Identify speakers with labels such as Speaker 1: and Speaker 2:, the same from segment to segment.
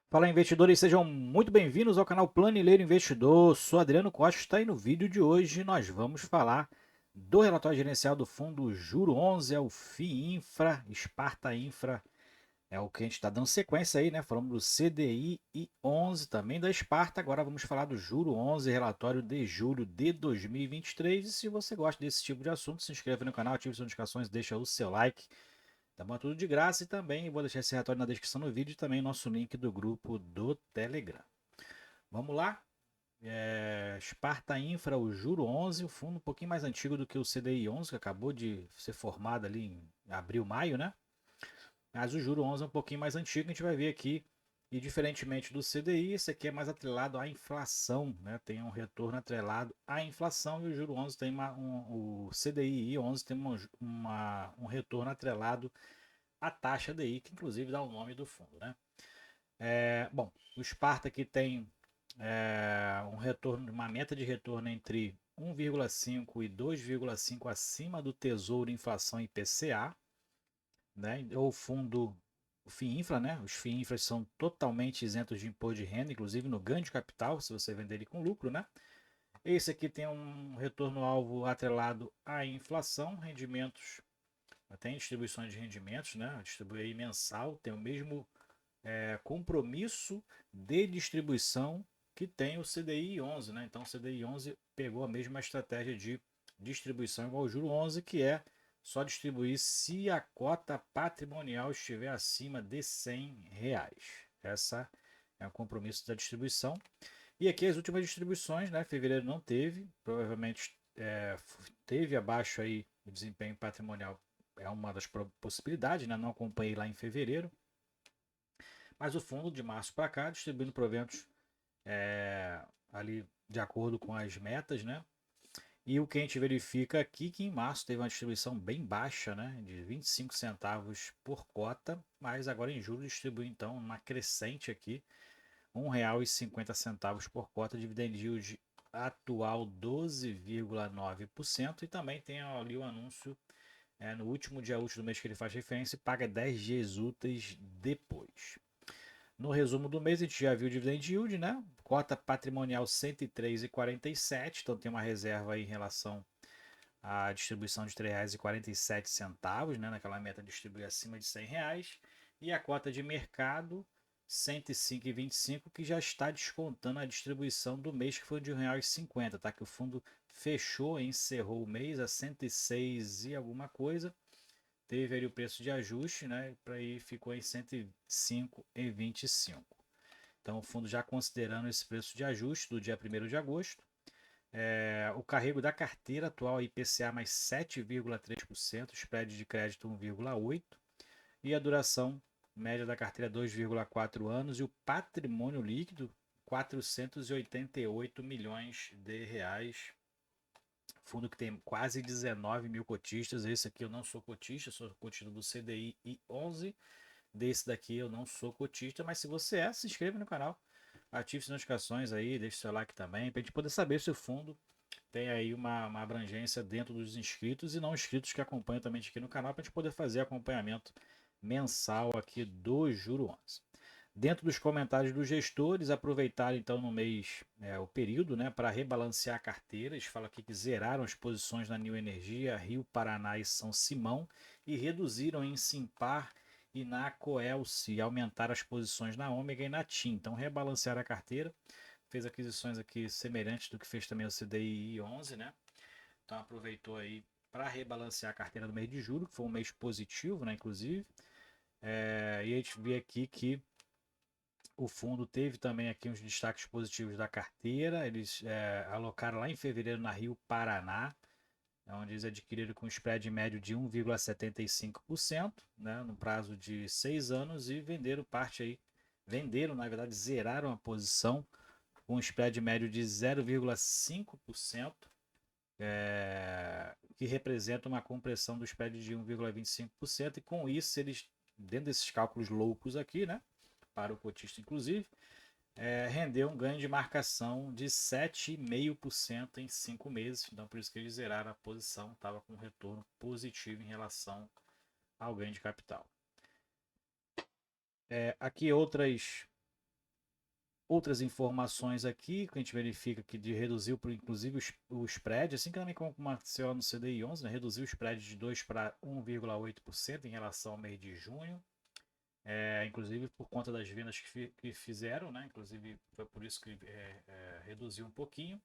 Speaker 1: Fala investidores, sejam muito bem-vindos ao canal Planileiro Investidor. Sou Adriano Costa e no vídeo de hoje nós vamos falar do relatório gerencial do fundo Juro 11, é o FIINFRA, Sparta Infra, é o que a gente está dando sequência aí, né? Falamos do CDI e 11 também da Sparta. Agora vamos falar do Juro 11, relatório de julho de 2023. E se você gosta desse tipo de assunto, se inscreva no canal, ative as notificações, deixa o seu like. Tá bom? Tudo de graça e também vou deixar esse relatório na descrição do vídeo e também nosso link do grupo do Telegram. Vamos lá? Sparta Infra, o Juro 11, o fundo um pouquinho mais antigo do que o CDI 11, que acabou de ser formado ali em abril, maio, né? Mas o Juro 11 é um pouquinho mais antigo, a gente vai ver aqui. E diferentemente do CDI, esse aqui é mais atrelado à inflação, né? Tem um retorno atrelado à inflação e o Juro 11 tem o CDI 11 tem um retorno atrelado à taxa DI, que inclusive dá o nome do fundo, né? Bom, o Sparta aqui tem um retorno, uma meta de retorno entre 1,5 e 2,5 acima do Tesouro Inflação IPCA, né? Ou fundo o FIINFRA, né? Os FIINFRAs são totalmente isentos de imposto de renda, inclusive no ganho de capital, se você vender ele com lucro, né? Esse aqui tem um retorno alvo atrelado à inflação, rendimentos, tem distribuições de rendimentos, né? Distribui aí mensal, tem o mesmo compromisso de distribuição que tem o CDI 11, né? Então o CDI 11 pegou a mesma estratégia de distribuição igual ao juro 11, que é só distribuir se a cota patrimonial estiver acima de R$ 100. Essa é o compromisso da distribuição. E aqui as últimas distribuições, né? Fevereiro não teve, provavelmente teve abaixo aí o desempenho patrimonial, é uma das possibilidades, né? Não acompanhei lá em fevereiro, mas o fundo de março para cá distribuindo proventos ali de acordo com as metas, né? E o que a gente verifica aqui que em março teve uma distribuição bem baixa, né, de 25 centavos por cota, mas agora em julho distribui então uma crescente aqui, R$ 1,50 por cota, dividend yield atual 12,9% e também tem ali o anúncio no último dia útil do mês que ele faz referência e paga 10 dias úteis depois. No resumo do mês, a gente já viu o dividend yield, né? Cota patrimonial 103,47, então tem uma reserva aí em relação à distribuição de R$ 3,47, né? Naquela meta de distribuir acima de R$ 100. E a cota de mercado 105,25, que já está descontando a distribuição do mês, que foi de R$ 1,50, tá? Que o fundo fechou, encerrou o mês a 106 e alguma coisa, teve ali o preço de ajuste, né? Para aí ficou em 105,25. Então, o fundo já considerando esse preço de ajuste do dia 1º de agosto, o carrego da carteira atual IPCA mais 7,3%, spread de crédito 1,8% e a duração média da carteira 2,4 anos e o patrimônio líquido 488 milhões de reais. Fundo que tem quase 19 mil cotistas. Esse aqui eu não sou cotista, sou cotista do CDI e 11. Desse daqui eu não sou cotista, mas se você é, se inscreva no canal, ative as notificações aí, deixe seu like também, para a gente poder saber se o fundo tem aí uma abrangência dentro dos inscritos e não inscritos que acompanham também aqui no canal, para a gente poder fazer acompanhamento mensal aqui do Juro 11. Dentro dos comentários dos gestores, aproveitaram então no mês o período, né, para rebalancear a carteira. Eles falam aqui que zeraram as posições na New Energia, Rio, Paraná e São Simão e reduziram em Simpar e na Coelce, e aumentaram as posições na Ômega e na TIM. Então rebalancearam a carteira, fez aquisições aqui semelhantes do que fez também o CDI 11, né? Então aproveitou aí para rebalancear a carteira do mês de julho, que foi um mês positivo, né, inclusive. E a gente vê aqui que o fundo teve também aqui uns destaques positivos da carteira. Eles alocaram lá em fevereiro na Rio Paraná, onde eles adquiriram com um spread médio de 1,75%, né, no prazo de 6 anos e venderam parte aí, venderam, na verdade, zeraram a posição com um spread médio de 0,5%, que representa uma compressão do spread de 1,25%, e com isso eles, dentro desses cálculos loucos aqui, né, para o cotista inclusive, rendeu um ganho de marcação de 7,5% em 5 meses. Então, por isso que eles zeraram a posição, estava com um retorno positivo em relação ao ganho de capital. Aqui outras Outras informações aqui que a gente verifica que reduziu, inclusive, o spread, assim que também como aconteceu no CDI 11, né, reduziu o spread de 2 para 1,8% em relação ao mês de junho, inclusive por conta das vendas que fizeram, né, inclusive foi por isso que reduziu um pouquinho.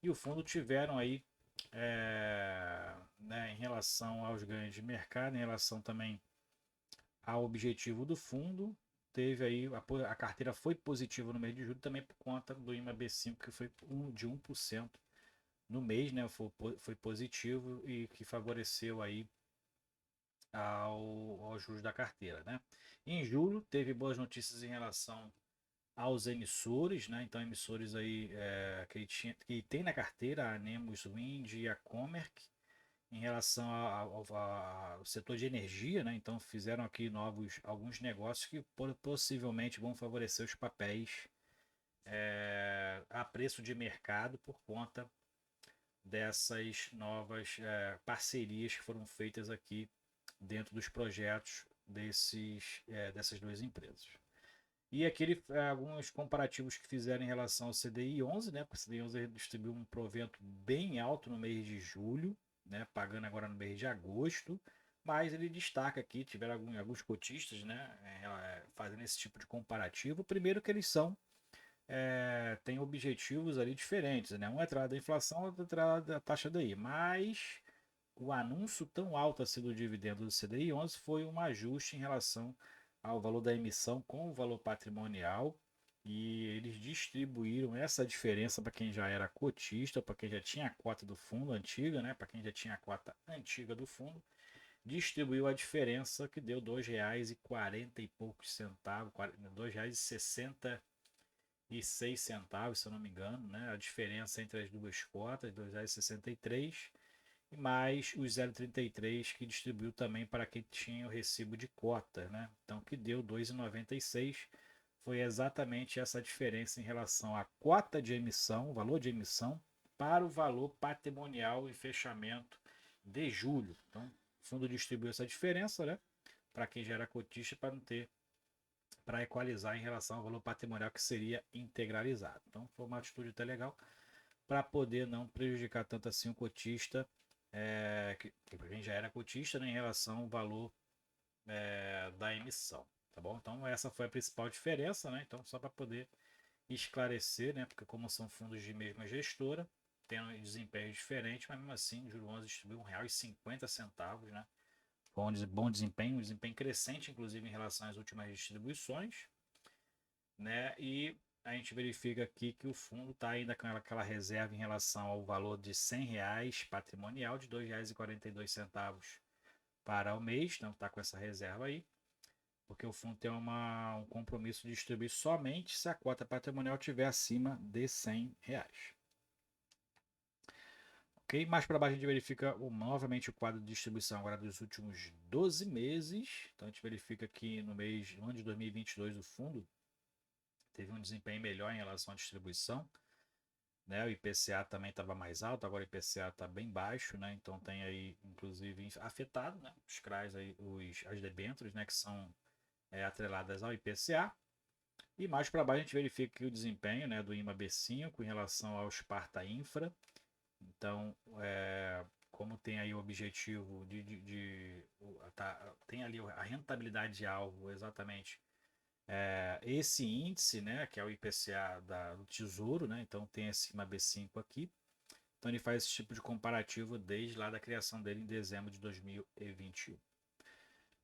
Speaker 1: E o fundo tiveram aí, né, em relação aos ganhos de mercado, em relação também ao objetivo do fundo, teve aí a carteira foi positiva no mês de julho também por conta do IMA B5 que foi de 1% no mês, né? Foi positivo e que favoreceu aí aos juros da carteira, né? Em julho teve boas notícias em relação aos emissores, né? Então emissores aí que tem na carteira a Nemus Wind e a Comerc, em relação ao setor de energia, né? Então fizeram aqui alguns negócios que possivelmente vão favorecer os papéis a preço de mercado por conta dessas novas parcerias que foram feitas aqui dentro dos projetos dessas duas empresas. E alguns comparativos que fizeram em relação ao CDI 11, né? Porque o CDI 11 distribuiu um provento bem alto no mês de julho, né? Pagando agora no mês de agosto. Mas ele destaca aqui, tiveram alguns cotistas, né? Fazendo esse tipo de comparativo. Primeiro que eles têm objetivos ali diferentes, né? Um é atrás da inflação, outro é atrás da taxa DI. Mas o anúncio tão alto assim do dividendo do CDI 11 foi um ajuste em relação ao valor da emissão com o valor patrimonial, e eles distribuíram essa diferença para quem já era cotista, para quem já tinha a cota do fundo antiga, né? Para quem já tinha a cota antiga do fundo, distribuiu a diferença que deu R$ 2,40 e poucos centavos, R$ 2,66, se eu não me engano, né? A diferença entre as duas cotas, R$ 2,63, e mais os 0,33 que distribuiu também para quem tinha o recibo de cota, né? Então, que deu 2,96. Foi exatamente essa diferença em relação à cota de emissão, o valor de emissão, para o valor patrimonial e fechamento de julho. Então, o fundo distribuiu essa diferença, né? Para quem já era cotista, para não ter, para equalizar em relação ao valor patrimonial que seria integralizado. Então, foi uma atitude até legal para poder não prejudicar tanto assim o cotista, que para quem já era cotista, né, em relação ao valor da emissão, tá bom? Então essa foi a principal diferença, né? Então só para poder esclarecer, né? Porque como são fundos de mesma gestora, tem um desempenho diferente, mas mesmo assim o Juro 11 distribuiu R$ 1,50, né? Bom desempenho, um desempenho crescente, inclusive em relação às últimas distribuições, né? E a gente verifica aqui que o fundo está ainda com aquela reserva em relação ao valor de R$ 100 patrimonial, de R$ 2,42 para o mês, então está com essa reserva aí, porque o fundo tem um compromisso de distribuir somente se a cota patrimonial estiver acima de R$ 100. Ok? Mais para baixo a gente verifica novamente o quadro de distribuição agora dos últimos 12 meses. Então a gente verifica que no ano de 2022 o fundo teve um desempenho melhor em relação à distribuição, né? O IPCA também estava mais alto, agora o IPCA está bem baixo, né? Então tem aí, inclusive, afetado, né? Os CRAs aí, as debêntures, né? Que são atreladas ao IPCA. E mais para baixo a gente verifica que o desempenho, né, do IMA B5 em relação ao Sparta Infra. Então, como tem aí o objetivo tem ali a rentabilidade de alvo exatamente esse índice, né, que é o IPCA do Tesouro, né, então tem esse IMA B5 aqui. Então ele faz esse tipo de comparativo desde lá da criação dele em dezembro de 2021.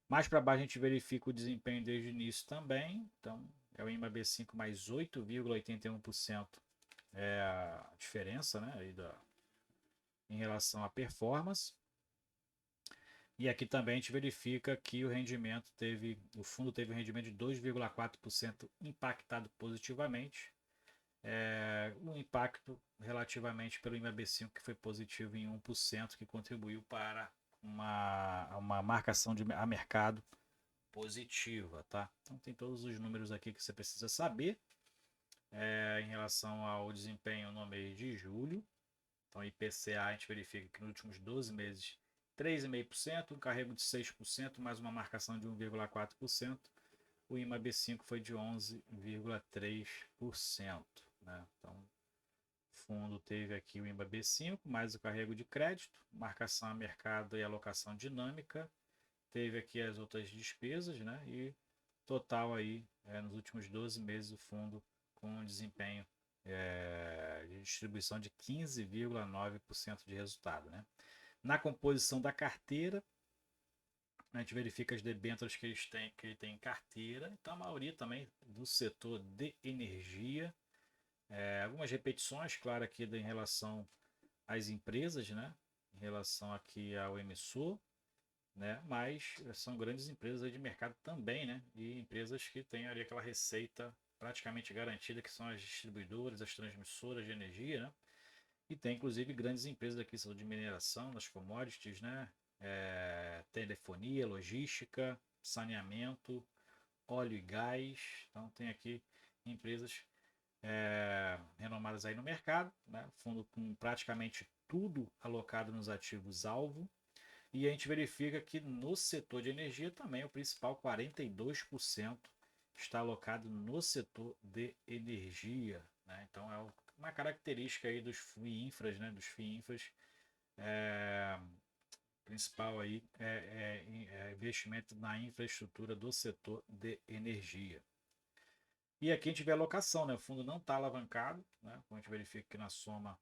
Speaker 1: Mais para baixo a gente verifica o desempenho desde o início também. Então é o IMA B5 mais 8,81% a diferença, né, aí em relação à performance. E aqui também a gente verifica que o fundo teve um rendimento de 2,4% impactado positivamente. Um impacto relativamente pelo IMAB5 que foi positivo em 1%, que contribuiu para uma marcação a mercado positiva, tá? Então tem todos os números aqui que você precisa saber em relação ao desempenho no mês de julho. Então, IPCA a gente verifica que nos últimos 12 meses 3,5%, um carrego de 6%, mais uma marcação de 1,4%. o IMA B5 foi de 11,3%, né? Então, o fundo teve aqui o IMA B5, mais o carrego de crédito, marcação a mercado e alocação dinâmica, teve aqui as outras despesas, né? E total aí, nos últimos 12 meses, o fundo com um desempenho de distribuição de 15,9% de resultado, né? Na composição da carteira, a gente verifica as debêntures que ele tem em carteira, então a maioria também do setor de energia. Algumas repetições, claro, aqui em relação às empresas, né? Em relação aqui ao emissor, né? Mas são grandes empresas de mercado também, né? E empresas que têm ali aquela receita praticamente garantida, que são as distribuidoras, as transmissoras de energia, né? E tem inclusive grandes empresas aqui de mineração, das commodities, né? Telefonia, logística, saneamento, óleo e gás. Então tem aqui empresas renomadas aí no mercado, né? Fundo com praticamente tudo alocado nos ativos alvo. E a gente verifica que no setor de energia também o principal 42% está alocado no setor de energia, né? Então é uma característica aí dos FIINFRAs, né? Dos FIINFRAs, principal aí é investimento na infraestrutura do setor de energia. E aqui a gente vê a alocação, né? O fundo não está alavancado, né? Como a gente verifica aqui na soma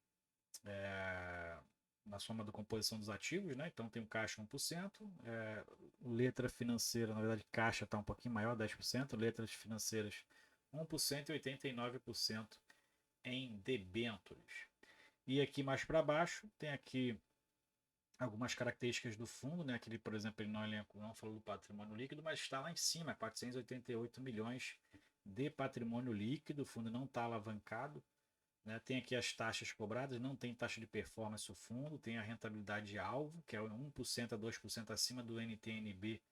Speaker 1: da composição dos ativos, né? Então tem o caixa 1%, letra financeira, na verdade, caixa está um pouquinho maior, 10%, letras financeiras 1% e 89% em debêntures. E aqui mais para baixo tem aqui algumas características do fundo, né? Aquele, por exemplo, ele não falou do patrimônio líquido, mas está lá em cima, 488 milhões de patrimônio líquido, o fundo não está alavancado, né? Tem aqui as taxas cobradas, não tem taxa de performance o fundo, tem a rentabilidade alvo, que é 1% a 2% acima do NTNB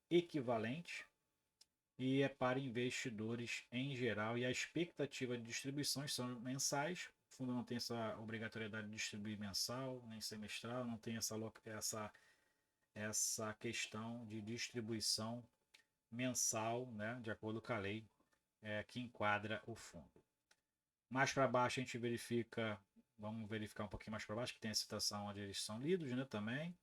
Speaker 1: equivalente, e é para investidores em geral, e a expectativa de distribuições são mensais. O fundo não tem essa obrigatoriedade de distribuir mensal, nem semestral, não tem essa questão de distribuição mensal, né, de acordo com a lei que enquadra o fundo. Mais para baixo a gente verifica, vamos verificar um pouquinho mais para baixo, que tem a citação onde eles são lidos, né, também.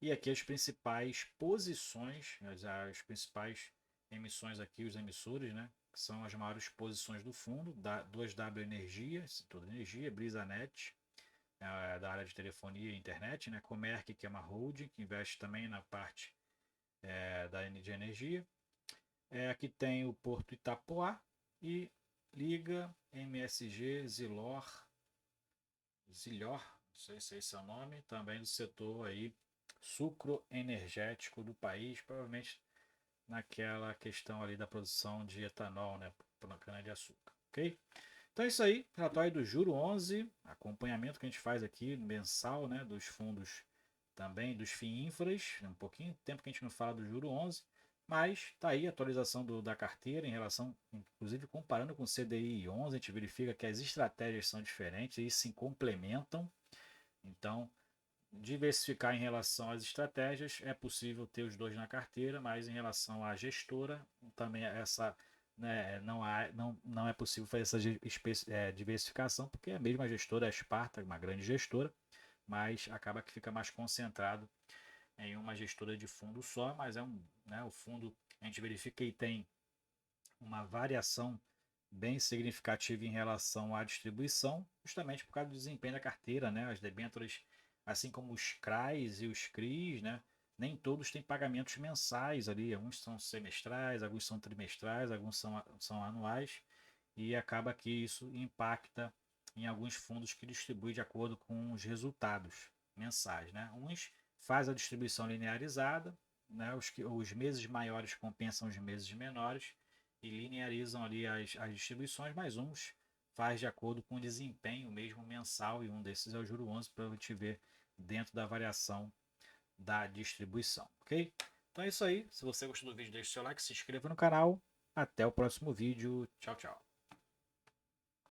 Speaker 1: E aqui as principais posições, as principais emissões aqui, os emissores, né, que são as maiores posições do fundo, 2W Energia, setor de energia, Brisanet, da área de telefonia e internet, né, Comerc, que é uma holding, que investe também na parte de energia. Aqui tem o Porto Itapoá e Liga, MSG, Zilor, não sei se esse é o nome, também do setor aí sucroenergético do país, provavelmente naquela questão ali da produção de etanol, né, para cana-de-açúcar, ok? Então é isso aí, relatório do Juro 11, acompanhamento que a gente faz aqui mensal, né, dos fundos também, dos FIINFRAs, um pouquinho de tempo que a gente não fala do Juro 11, mas tá aí a atualização da carteira em relação, inclusive comparando com o CDI 11, a gente verifica que as estratégias são diferentes e se complementam. Então, diversificar em relação às estratégias, é possível ter os dois na carteira, mas em relação à gestora, também né, não é possível fazer essa diversificação, porque a mesma gestora, a Sparta, uma grande gestora, mas acaba que fica mais concentrado em uma gestora de fundo só, mas o fundo, a gente verifica que tem uma variação bem significativa em relação à distribuição, justamente por causa do desempenho da carteira, né? As debêntures, assim como os CRAs e os CRIs, né? Nem todos têm pagamentos mensais ali, alguns são semestrais, alguns são trimestrais, alguns são anuais, e acaba que isso impacta em alguns fundos que distribuem de acordo com os resultados mensais, né? Uns faz a distribuição linearizada, né? Os meses maiores compensam os meses menores, e linearizam ali as distribuições, mas uns faz de acordo com o desempenho mesmo mensal, e um desses é o juro 11, para a gente ver dentro da variação da distribuição, ok? Então é isso aí, se você gostou do vídeo, deixe seu like, se inscreva no canal, até o próximo vídeo, tchau, tchau.